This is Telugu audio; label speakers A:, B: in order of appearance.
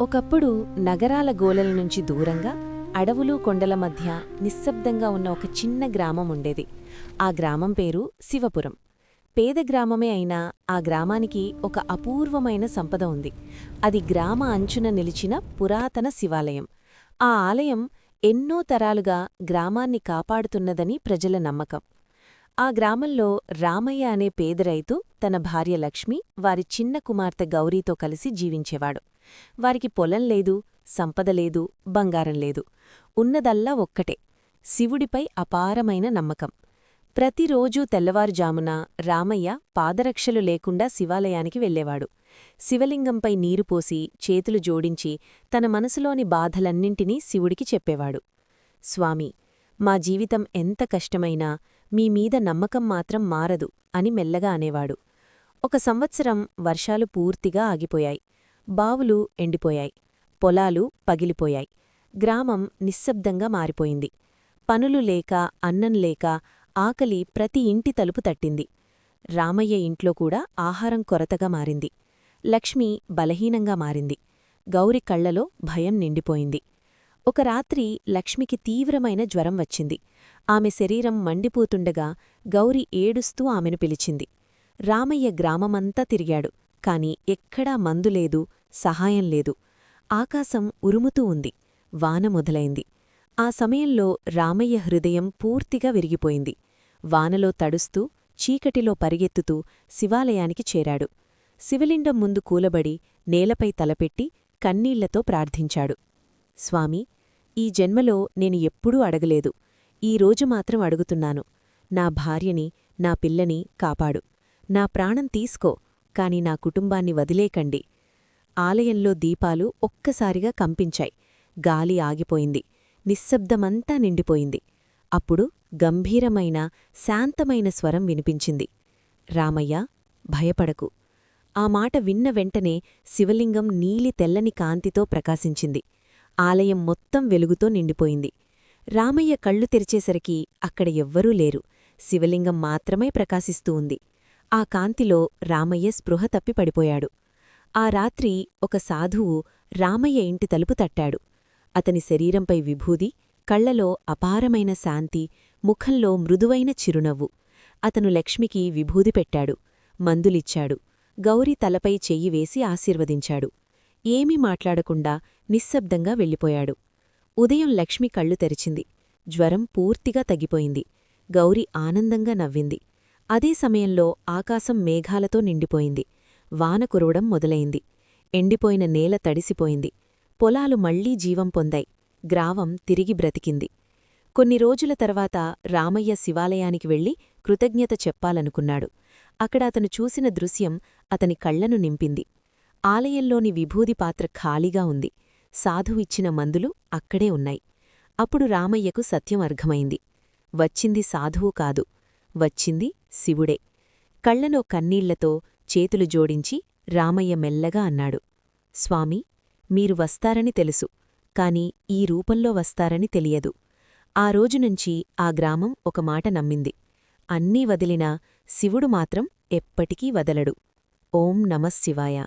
A: ఒకప్పుడు నగరాల గోలల నుంచి దూరంగా అడవులు కొండల మధ్య నిశ్శబ్దంగా ఉన్న ఒక చిన్న గ్రామం ఉండేది. ఆ గ్రామం పేరు శివపురం. పేద గ్రామమే అయినా ఆ గ్రామానికి ఒక అపూర్వమైన సంపద ఉంది. అది గ్రామ అంచున నిలిచిన పురాతన శివాలయం. ఆ ఆలయం ఎన్నో తరాలుగా గ్రామాన్ని కాపాడుతున్నదని ప్రజల నమ్మకం. ఆ గ్రామంలో రామయ్య అనే పేద రైతు తన భార్య లక్ష్మి, వారి చిన్న కుమార్తె గౌరీతో కలిసి జీవించేవాడు. వారికి పొలం లేదు, సంపద లేదు, బంగారం లేదు. ఉన్నదల్లా ఒక్కటే, శివుడిపై అపారమైన నమ్మకం. ప్రతిరోజూ తెల్లవారుజామున రామయ్య పాదరక్షలు లేకుండా శివాలయానికి వెళ్లేవాడు. శివలింగంపై నీరుపోసి చేతులు జోడించి తన మనసులోని బాధలన్నింటినీ శివుడికి చెప్పేవాడు. స్వామీ, మా జీవితం ఎంత కష్టమైనా మీమీద నమ్మకం మాత్రం మారదు అని మెల్లగా అనేవాడు. ఒక సంవత్సరం వర్షాలు పూర్తిగా ఆగిపోయాయి. బావులు ఎండిపోయాయి. పొలాలు పగిలిపోయాయి. గ్రామం నిశ్శబ్దంగా మారిపోయింది. పనులు లేక, అన్నం లేక, ఆకలి ప్రతి ఇంటి తలుపు తట్టింది. రామయ్య ఇంట్లో కూడా ఆహారం కొరతగా మారింది. లక్ష్మి బలహీనంగా మారింది. గౌరి కళ్లలో భయం నిండిపోయింది. ఒక రాత్రి లక్ష్మికి తీవ్రమైన జ్వరం వచ్చింది. ఆమె శరీరం మండిపోతుండగా గౌరి ఏడుస్తూ ఆమెను పిలిచింది. రామయ్య గ్రామమంతా తిరిగాడు. కాని ఎక్కడా మందులేదు, సహాయం లేదు. ఆకాశం ఉరుముతూ ఉంది. వాన మొదలైంది. ఆ సమయంలో రామయ్య హృదయం పూర్తిగా విరిగిపోయింది. వానలో తడుస్తూ, చీకటిలో పరిగెత్తుతూ శివాలయానికి చేరాడు. శివలింగం ముందు కూలబడి నేలపై తలపెట్టి కన్నీళ్లతో ప్రార్థించాడు. స్వామీ, ఈ జన్మలో నేను ఎప్పుడూ అడగలేదు. ఈరోజు మాత్రం అడుగుతున్నాను. నా భార్యని, నా పిల్లని కాపాడు. నా ప్రాణం తీసుకో, కాని నా కుటుంబాన్ని వదిలేకండి. ఆలయంలో దీపాలు ఒక్కసారిగా కంపించాయి. గాలి ఆగిపోయింది. నిశ్శబ్దమంతా నిండిపోయింది. అప్పుడు గంభీరమైన, శాంతమైన స్వరం వినిపించింది. రామయ్యా, భయపడకు. ఆ మాట విన్న వెంటనే శివలింగం నీలి తెల్లని కాంతితో ప్రకాశించింది. ఆలయం మొత్తం వెలుగుతో నిండిపోయింది. రామయ్య కళ్ళు తెరిచేసరికి అక్కడ ఎవ్వరూ లేరు. శివలింగం మాత్రమే ప్రకాశిస్తూ ఉంది. ఆ కాంతిలో రామయ్య స్పృహ తప్పి పడిపోయాడు. ఆ రాత్రి ఒక సాధువు రామయ్య ఇంటి తలుపు తట్టాడు. అతని శరీరంపై విభూది, కళ్లలో అపారమైన శాంతి, ముఖంలో మృదువైన చిరునవ్వు. అతను లక్ష్మికి విభూది పెట్టాడు, మందులిచ్చాడు. గౌరీ తలపై చెయ్యి వేసి ఆశీర్వదించాడు. ఏమీ మాట్లాడకుండా నిశ్శబ్దంగా వెళ్ళిపోయాడు. ఉదయం లక్ష్మి కళ్ళు తెరిచింది. జ్వరం పూర్తిగా తగ్గిపోయింది. గౌరీ ఆనందంగా నవ్వింది. అదే సమయంలో ఆకాశం మేఘాలతో నిండిపోయింది. వాన కురవడం మొదలైంది. ఎండిపోయిన నేల తడిసిపోయింది. పొలాలు మళ్లీ జీవం పొందాయి. గ్రామం తిరిగి బ్రతికింది. కొన్ని రోజుల తర్వాత రామయ్య శివాలయానికి వెళ్లి కృతజ్ఞత చెప్పాలనుకున్నాడు. అక్కడ అతను చూసిన దృశ్యం అతని కళ్లను నింపింది. ఆలయంలోని విభూది పాత్ర ఖాళీగా ఉంది. సాధువిచ్చిన మందులు అక్కడే ఉన్నాయి. అప్పుడు రామయ్యకు సత్యం అర్థమైంది. వచ్చింది సాధువు కాదు, వచ్చింది శివుడే. కళ్లలో కన్నీళ్లతో చేతులు జోడించి రామయ్య మెల్లగా అన్నాడు. స్వామీ, మీరు వస్తారని తెలుసు, కాని ఈ రూపంలో వస్తారని తెలియదు. ఆ రోజునుంచి ఆ గ్రామం ఒక మాట నమ్మింది. అన్నీ వదిలినా శివుడు మాత్రం ఎప్పటికీ వదలడు. ఓం నమఃశివాయ.